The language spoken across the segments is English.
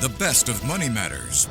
The best of money matters.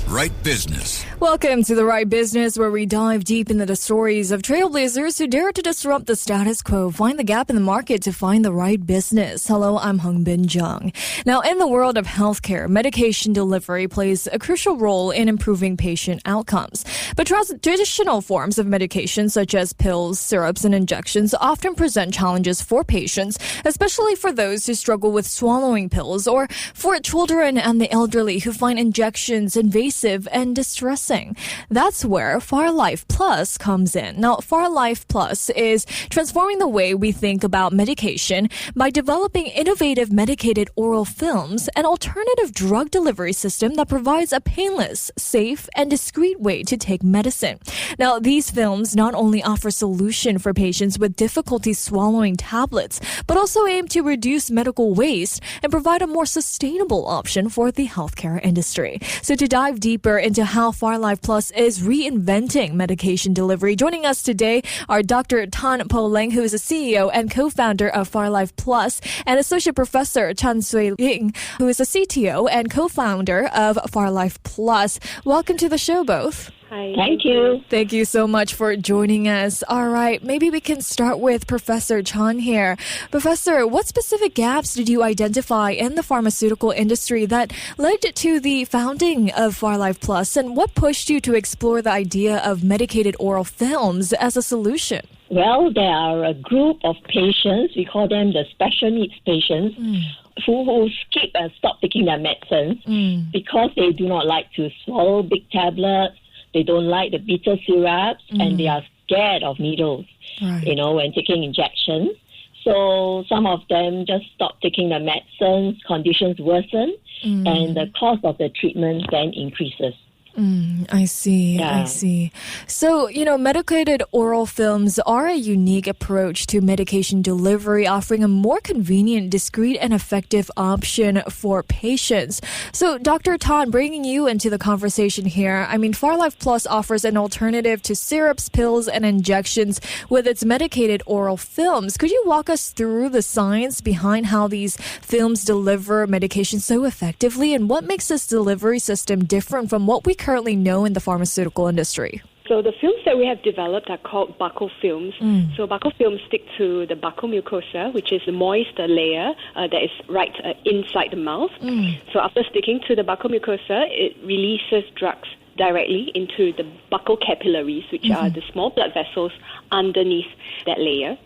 Right Business. Welcome to The Right Business, where we dive deep into the stories of trailblazers who dare to disrupt the status quo, find the gap in the market to find the right business. Hello, I'm Hongbin Jeong. Now, in the world of healthcare, medication delivery plays a crucial role in improving patient outcomes. But traditional forms of medication, such as pills, syrups, and injections, often present challenges for patients, especially for those who struggle with swallowing pills, or for children and the elderly who find injections invasive and distressing. That's where PharLyfe Plus comes in. Now, PharLyfe Plus is transforming the way we think about medication by developing innovative medicated oral films, an alternative drug delivery system that provides a painless, safe, and discreet way to take medicine. Now, these films not only offer solution for patients with difficulty swallowing tablets, but also aim to reduce medical waste and provide a more sustainable option for the healthcare industry. So to dive deeper into how PharLyfe Plus is reinventing medication delivery, joining us today are Dr. Tan Poh Leng, who is the CEO and co-founder of PharLyfe Plus, and Associate Professor Chan Leng, who is the CTO and co-founder of PharLyfe Plus. Welcome to the show, both. Hi. Thank you. Thank you so much for joining us. All right, maybe we can start with Professor Chan here. Professor, what specific gaps did you identify in the pharmaceutical industry that led to the founding of PharLyfe Plus, and what pushed you to explore the idea of medicated oral films as a solution? Well, there are a group of patients, we call them the special needs patients, who skip and stop taking their medicines because they do not like to swallow big tablets. They don't like the bitter syrups, and they are scared of needles, when taking injections. So some of them just stop taking the medicines, conditions worsen, and the cost of the treatment then increases. I see. So, medicated oral films are a unique approach to medication delivery, offering a more convenient, discreet, and effective option for patients. So, Dr. Tan, bringing you into the conversation here, PharLyfe Plus offers an alternative to syrups, pills, and injections with its medicated oral films. Could you walk us through the science behind how these films deliver medication so effectively, and what makes this delivery system different from what we currently know in the pharmaceutical industry? So the films that we have developed are called buccal films. So buccal films stick to the buccal mucosa, which is the moist layer that is right inside the mouth. So after sticking to the buccal mucosa, it releases drugs directly into the buccal capillaries, which are the small blood vessels underneath that layer.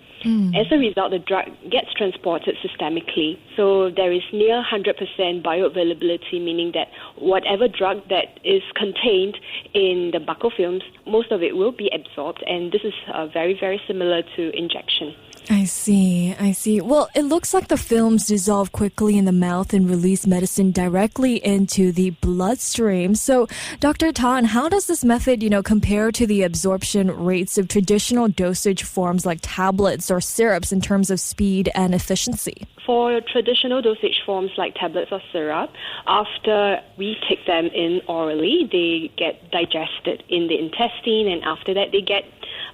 As a result, the drug gets transported systemically. So there is near 100% bioavailability, meaning that whatever drug that is contained in the buccal films, most of it will be absorbed. And this is very, very similar to injection. I see. Well, it looks like the films dissolve quickly in the mouth and release medicine directly into the bloodstream. So, Dr. Tan, how does this method, compare to the absorption rates of traditional dosage forms like tablets or syrups in terms of speed and efficiency? For traditional dosage forms like tablets or syrup, after we take them in orally, they get digested in the intestine, and after that they get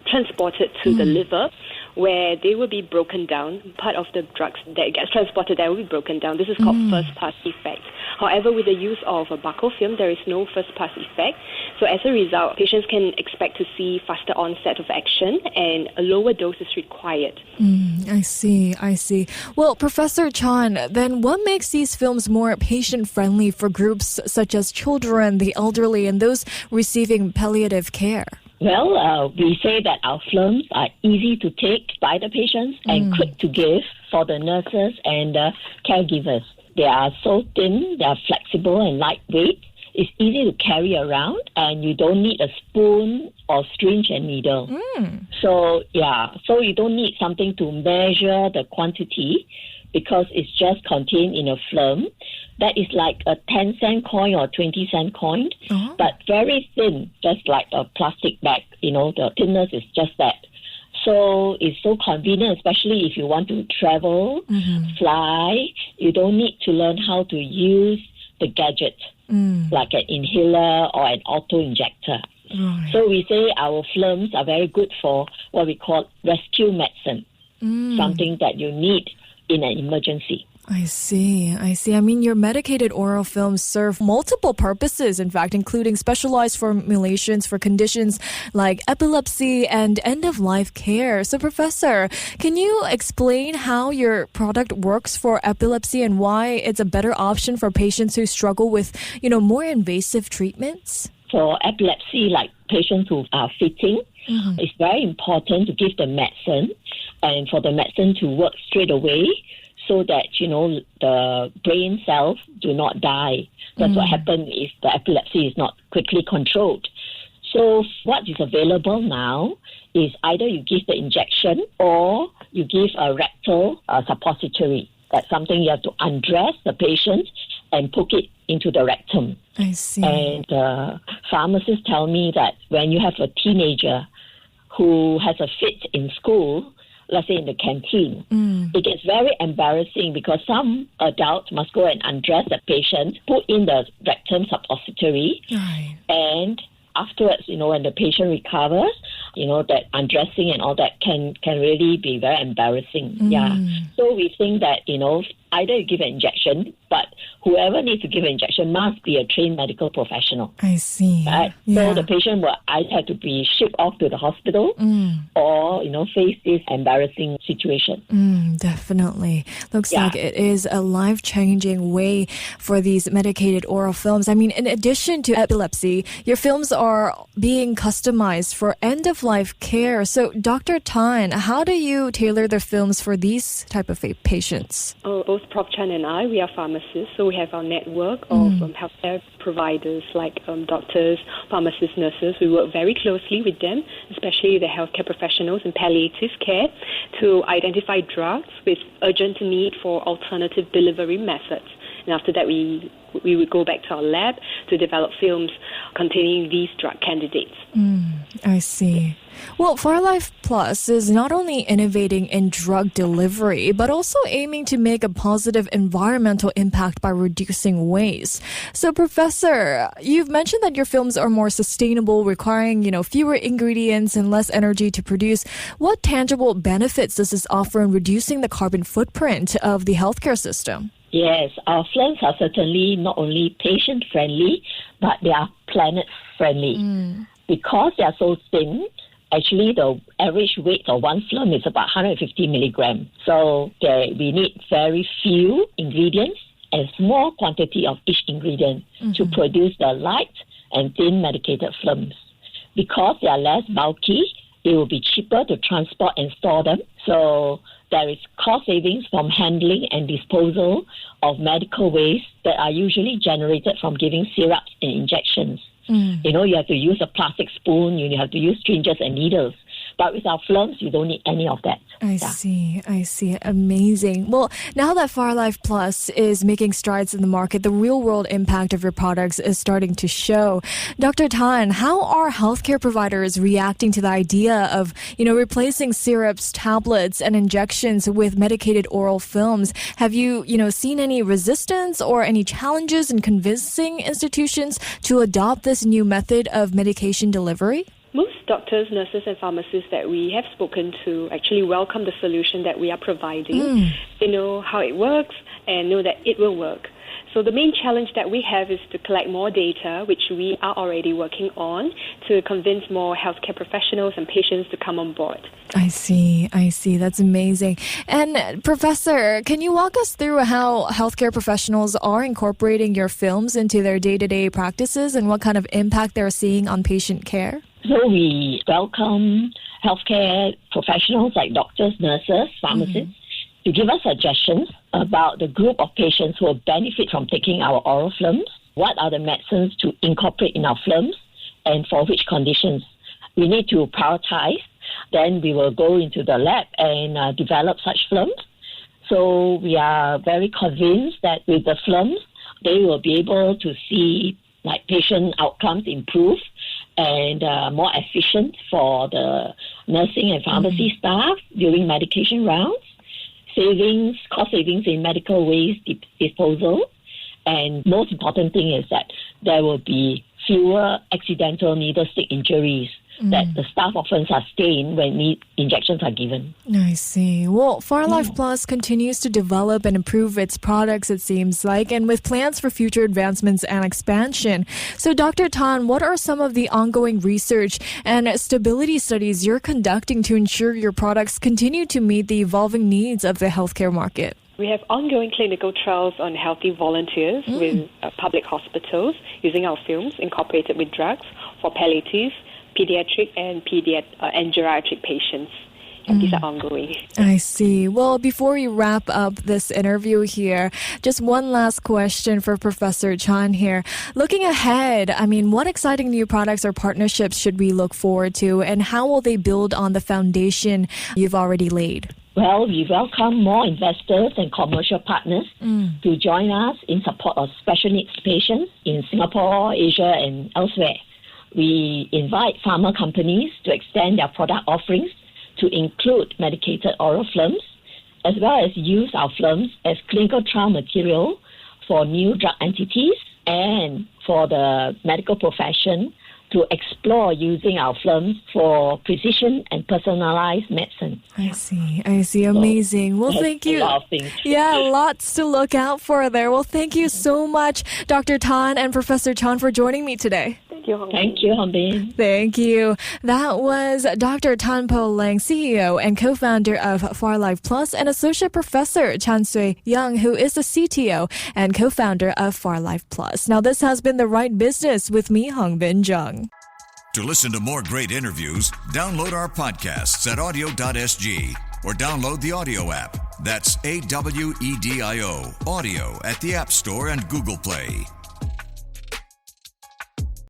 transported to the liver, where they will be broken down. Part of the drugs that gets transported there will be broken down. This is called first-pass effect. However, with the use of a buccal film, there is no first-pass effect. So as a result, patients can expect to see faster onset of action, and a lower dose is required. I see. Well, Professor Chan, then what makes these films more patient-friendly for groups such as children, the elderly, and those receiving palliative care? Well, we say that our films are easy to take by the patients and quick to give for the nurses and the caregivers. They are so thin, they are flexible and lightweight. It's easy to carry around, and you don't need a spoon or syringe and needle. So you don't need something to measure the quantity, because it's just contained in a film that is like a 10-cent coin or 20-cent coin, but very thin, just like a plastic bag. The thinness is just that. So it's so convenient, especially if you want to travel, fly. You don't need to learn how to use the gadget, like an inhaler or an auto-injector. So we say our films are very good for what we call rescue medicine, something that you need in an emergency. I see. I mean, your medicated oral films serve multiple purposes, in fact, including specialized formulations for conditions like epilepsy and end-of-life care. So, Professor, can you explain how your product works for epilepsy and why it's a better option for patients who struggle with, more invasive treatments? For epilepsy, like patients who are fitting, it's very important to give the medicine and for the medicine to work straight away, so that, the brain cells do not die. That's what happens if the epilepsy is not quickly controlled. So what is available now is either you give the injection or you give a rectal suppository. That's something you have to undress the patient and put it into the rectum. I see. And pharmacists tell me that when you have a teenager who has a fit in school, let's say in the canteen, it gets very embarrassing because some adults must go and undress the patient, put in the rectum suppository, and afterwards, when the patient recovers, that undressing and all that can really be very embarrassing. Yeah. So we think that, either you give an injection, but whoever needs to give an injection must be a trained medical professional. I see. Right? Yeah. So the patient will either have to be shipped off to the hospital or, face this embarrassing situation. Definitely. Looks like it is a life-changing way for these medicated oral films. I mean, in addition to epilepsy, your films are being customized for end-of-life care. So, Dr. Tan, how do you tailor the films for these type of patients? Both Prof. Chan and I, we are pharmacists, so we have our network of healthcare providers like doctors, pharmacists, nurses. We work very closely with them, especially the healthcare professionals in palliative care, to identify drugs with urgent need for alternative delivery methods. And after that, we would go back to our lab to develop films containing these drug candidates. I see. Well, PharLyfe Plus is not only innovating in drug delivery, but also aiming to make a positive environmental impact by reducing waste. So, Professor, you've mentioned that your films are more sustainable, requiring, fewer ingredients and less energy to produce. What tangible benefits does this offer in reducing the carbon footprint of the healthcare system? Yes, our films are certainly not only patient-friendly, but they are planet-friendly. Because they are so thin, actually the average weight of one film is about 150 milligrams. So we need very few ingredients and small quantity of each ingredient to produce the light and thin medicated films. Because they are less bulky, it will be cheaper to transport and store them. So there is cost savings from handling and disposal of medical waste that are usually generated from giving syrups and injections. You have to use a plastic spoon, you have to use syringes and needles. But with our films, you don't need any of that. I see. Amazing. Well, now that PharLyfe Plus is making strides in the market, the real-world impact of your products is starting to show. Dr. Tan, how are healthcare providers reacting to the idea of, replacing syrups, tablets, and injections with medicated oral films? Have you, seen any resistance or any challenges in convincing institutions to adopt this new method of medication delivery? Most doctors, nurses, and pharmacists that we have spoken to actually welcome the solution that we are providing. They know how it works and know that it will work. So the main challenge that we have is to collect more data, which we are already working on, to convince more healthcare professionals and patients to come on board. I see. That's amazing. And Professor, can you walk us through how healthcare professionals are incorporating your films into their day-to-day practices and what kind of impact they're seeing on patient care? So we welcome healthcare professionals like doctors, nurses, pharmacists to give us suggestions about the group of patients who will benefit from taking our oral films, what are the medicines to incorporate in our films, and for which conditions. We need to prioritize. Then we will go into the lab and develop such films. So we are very convinced that with the films, they will be able to see patient outcomes improve and more efficient for the nursing and pharmacy staff during medication rounds, cost savings in medical waste disposal, and most important thing is that there will be fewer accidental needle stick injuries that the staff often sustain when injections are given. I see. Well, PharLyfe Plus continues to develop and improve its products, it seems like, and with plans for future advancements and expansion. So, Dr. Tan, what are some of the ongoing research and stability studies you're conducting to ensure your products continue to meet the evolving needs of the healthcare market? We have ongoing clinical trials on healthy volunteers with public hospitals using our films incorporated with drugs for palliative, pediatric, and geriatric patients. And these are ongoing. I see. Well, before we wrap up this interview here, just one last question for Professor Chan here. Looking ahead, what exciting new products or partnerships should we look forward to, and how will they build on the foundation you've already laid? Well, we welcome more investors and commercial partners to join us in support of special needs patients in Singapore, Asia, and elsewhere. We invite pharma companies to extend their product offerings to include medicated oral films, as well as use our films as clinical trial material for new drug entities and for the medical profession to explore using our films for precision and personalized medicine. I see. Amazing. Well, thank you. A lot of things. Yeah, lots to look out for there. Well, thank you so much, Dr. Tan and Professor Chan, for joining me today. Thank you, Hongbin. Thank you. That was Dr. Tan Poh Leng, CEO and co-founder of PharLyfe Plus, and Associate Professor Chan Sui Young, who is the CTO and co-founder of PharLyfe Plus. Now, this has been The Right Business with me, Hongbin Jeong. To listen to more great interviews, download our podcasts at audio.sg or download the audio app. That's AWEDIO, audio at the App Store and Google Play.